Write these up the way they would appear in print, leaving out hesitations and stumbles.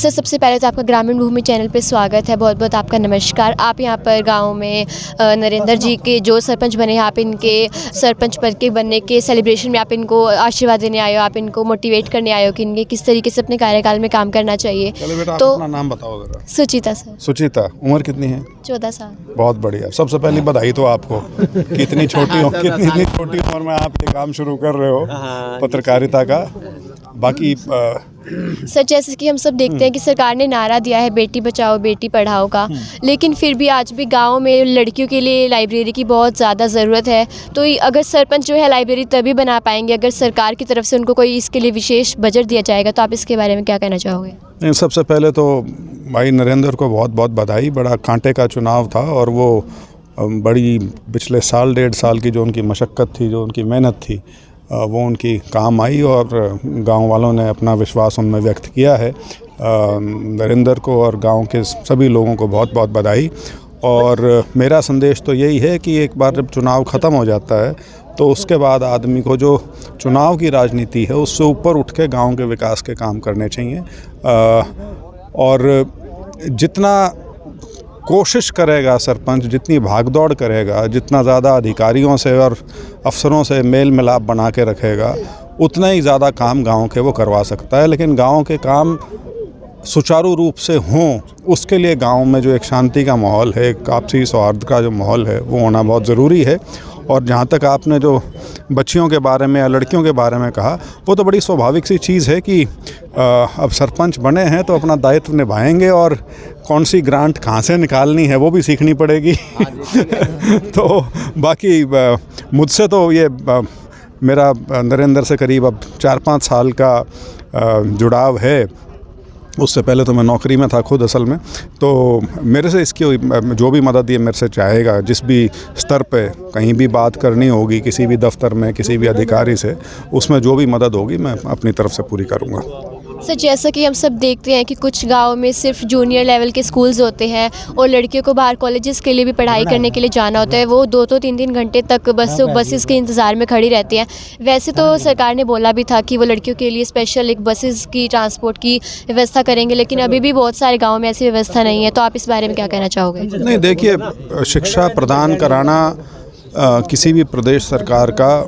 Sir, सबसे पहले तो आपका ग्रामीण भूमि चैनल पे स्वागत है। बहुत बहुत आपका नमस्कार। आप यहाँ पर गांव में नरेंद्र जी के जो सरपंच बने हैं, आप इनके सरपंच पद के बनने के सेलिब्रेशन में आप इनको आशीर्वाद देने आए हो, आप इनको मोटिवेट करने आए हो कि इनके किस तरीके से अपने कार्यकाल में काम करना चाहिए। चलो बेटा, तो आप अपना नाम बताओ जरा। सुचिता सर। सुचिता, उम्र कितनी है? 14 साल। बहुत बढ़िया। सबसे पहली बधाई तो आपको कि इतनी छोटी उम्र में आप ये काम शुरू कर रहे हो पत्रकारिता का। बाकी सर, जैसे कि हम सब देखते हैं कि सरकार ने नारा दिया है बेटी बचाओ बेटी पढ़ाओ का, लेकिन फिर भी आज भी गांव में लड़कियों के लिए लाइब्रेरी की बहुत ज़्यादा ज़रूरत है। तो अगर सरपंच जो है लाइब्रेरी तभी बना पाएंगे अगर सरकार की तरफ से उनको कोई इसके लिए विशेष बजट दिया जाएगा। तो आप इसके बारे में क्या कहना चाहोगे? सबसे पहले तो भाई नरेंद्र को बहुत बहुत बधाई। बड़ा कांटे का चुनाव था और वो बड़ी पिछले साल 1.5 साल की जो उनकी मशक्क़त थी, जो उनकी मेहनत थी, वो उनकी काम आई और गांव वालों ने अपना विश्वास उनमें व्यक्त किया है। नरेंद्र को और गांव के सभी लोगों को बहुत बहुत बधाई। और मेरा संदेश तो यही है कि एक बार जब चुनाव ख़त्म हो जाता है तो उसके बाद आदमी को जो चुनाव की राजनीति है उससे ऊपर उठ के गाँव के विकास के काम करने चाहिए। और जितना कोशिश करेगा सरपंच, जितनी भागदौड़ करेगा, जितना ज़्यादा अधिकारियों से और अफसरों से मेल मिलाप बना के रखेगा, उतना ही ज़्यादा काम गांव के वो करवा सकता है। लेकिन गांव के काम सुचारू रूप से हों, उसके लिए गांव में जो एक शांति का माहौल है, एक आपसी सौहार्द का जो माहौल है, वो होना बहुत ज़रूरी है। और जहाँ तक आपने जो बच्चियों के बारे में या लड़कियों के बारे में कहा, वो तो बड़ी स्वाभाविक सी चीज़ है कि अब सरपंच बने हैं तो अपना दायित्व निभाएंगे और कौन सी ग्रांट कहाँ से निकालनी है वो भी सीखनी पड़ेगी। तो बाकी मुझसे तो ये मेरा नरेंद्र से करीब अब 4-5 साल का जुड़ाव है। उससे पहले तो मैं नौकरी में था खुद असल में। तो मेरे से इसकी जो भी मदद ये मेरे से चाहेगा, जिस भी स्तर पे कहीं भी बात करनी होगी, किसी भी दफ्तर में किसी भी अधिकारी से, उसमें जो भी मदद होगी मैं अपनी तरफ से पूरी करूँगा। सर, जैसा कि हम सब देखते हैं कि कुछ गांव में सिर्फ जूनियर लेवल के स्कूल्स होते हैं और लड़कियों को बाहर कॉलेजेस के लिए भी पढ़ाई करने के लिए जाना होता है। वो 2-3 घंटे तक बसेस के इंतज़ार में खड़ी रहती हैं। वैसे तो सरकार ने बोला भी था कि वो लड़कियों के लिए स्पेशल एक बसेस की ट्रांसपोर्ट की व्यवस्था करेंगे, लेकिन अभी भी बहुत सारे गाँव में ऐसी व्यवस्था नहीं है। तो आप इस बारे में क्या कहना चाहोगे? नहीं, देखिए, शिक्षा प्रदान कराना किसी भी प्रदेश सरकार का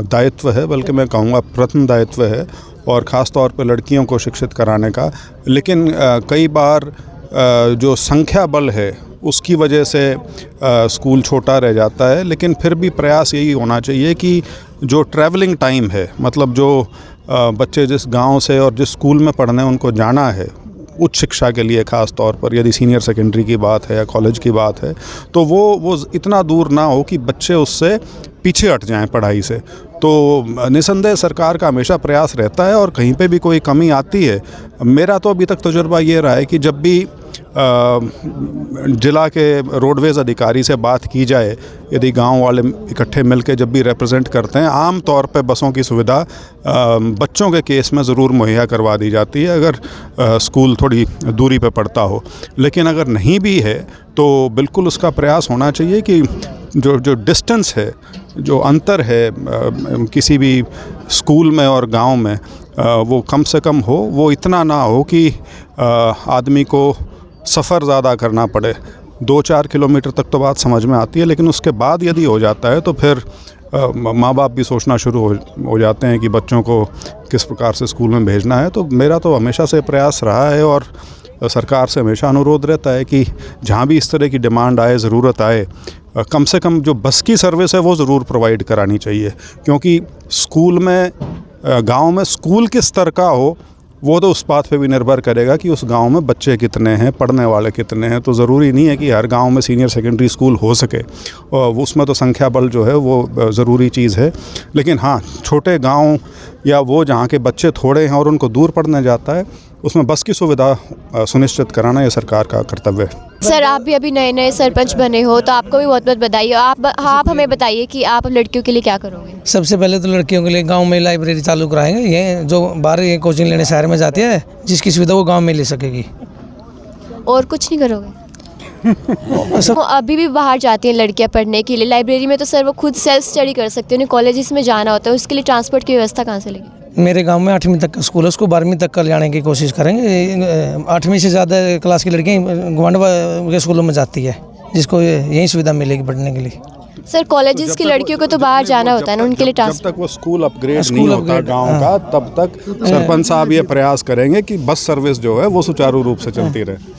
दायित्व है, बल्कि मैं कहूँगा प्रथम दायित्व है, और ख़ास तौर पर लड़कियों को शिक्षित कराने का। लेकिन कई बार जो संख्या बल है उसकी वजह से स्कूल छोटा रह जाता है। लेकिन फिर भी प्रयास यही होना चाहिए कि जो ट्रैवलिंग टाइम है, मतलब जो बच्चे जिस गांव से और जिस स्कूल में पढ़ने उनको जाना है उच्च शिक्षा के लिए, ख़ास तौर पर यदि सीनियर सेकेंडरी की बात है या कॉलेज की बात है, तो वो इतना दूर ना हो कि बच्चे उससे पीछे हट जाएं पढ़ाई से। तो निसंदेह सरकार का हमेशा प्रयास रहता है और कहीं पे भी कोई कमी आती है, मेरा तो अभी तक तजुर्बा ये रहा है कि जब भी जिला के रोडवेज़ अधिकारी से बात की जाए, यदि गांव वाले इकट्ठे मिलकर जब भी रिप्रेजेंट करते हैं, आम तौर पे बसों की सुविधा बच्चों के केस में ज़रूर मुहैया करवा दी जाती है अगर स्कूल थोड़ी दूरी पे पड़ता हो। लेकिन अगर नहीं भी है तो बिल्कुल उसका प्रयास होना चाहिए कि जो डिस्टेंस है, जो अंतर है किसी भी स्कूल में और गांव में, वो कम से कम हो। वो इतना ना हो कि आदमी को सफ़र ज़्यादा करना पड़े। 2-4 किलोमीटर तक तो बात समझ में आती है, लेकिन उसके बाद यदि हो जाता है तो फिर माँ बाप भी सोचना शुरू हो जाते हैं कि बच्चों को किस प्रकार से स्कूल में भेजना है। तो मेरा तो हमेशा से प्रयास रहा है और सरकार से हमेशा अनुरोध रहता है कि जहाँ भी इस तरह की डिमांड आए, ज़रूरत आए, कम से कम जो बस की सर्विस है वो ज़रूर प्रोवाइड करानी चाहिए। क्योंकि स्कूल में, गांव में स्कूल किस स्तर का हो वो तो उस बात पे भी निर्भर करेगा कि उस गांव में बच्चे कितने हैं, पढ़ने वाले कितने हैं। तो ज़रूरी नहीं है कि हर गांव में सीनियर सेकेंडरी स्कूल हो सके, और उसमें तो संख्या बल जो है वो ज़रूरी चीज़ है। लेकिन हाँ, छोटे गांव या वो जहाँ के बच्चे थोड़े हैं और उनको दूर पढ़ने जाता है, उसमें बस की सुविधा सुनिश्चित कराना ये सरकार का कर्तव्य है। सर, आप भी अभी नए सरपंच बने हो तो आपको भी बहुत बहुत बधाई। आप हमें बताइए कि आप लड़कियों के लिए क्या करोगे? सबसे पहले तो लड़कियों के लिए गांव में लाइब्रेरी चालू कराएंगे। ये जो बाहर ये कोचिंग लेने शहर में जाती है, जिसकी सुविधा वो गांव में ले सकेगी। और कुछ नहीं करोगे? तो अभी भी बाहर जाती हैं लड़कियां पढ़ने के लिए, लाइब्रेरी में तो सर वो खुद सेल्फ स्टडी कर सकती हैं, उन्हें कॉलेजेस में जाना होता है, उसके लिए ट्रांसपोर्ट की व्यवस्था कहाँ से लेगी? मेरे गांव में 8वीं तक का स्कूल है, उसको 12वीं तक का ले जाने की कोशिश करेंगे। 8वीं से ज़्यादा क्लास की लड़कियाँ गवांडवा के स्कूलों में जाती है, जिसको यही सुविधा मिलेगी पढ़ने के लिए। सर कॉलेजेस की लड़कियों को तो बाहर जाना होता है ना, उनके लिए जब तक वो स्कूल अपग्रेड नहीं होता गांव का, तब तक सरपंच साहब ये प्रयास करेंगे कि बस सर्विस जो है वो सुचारू रूप से चलती रहे।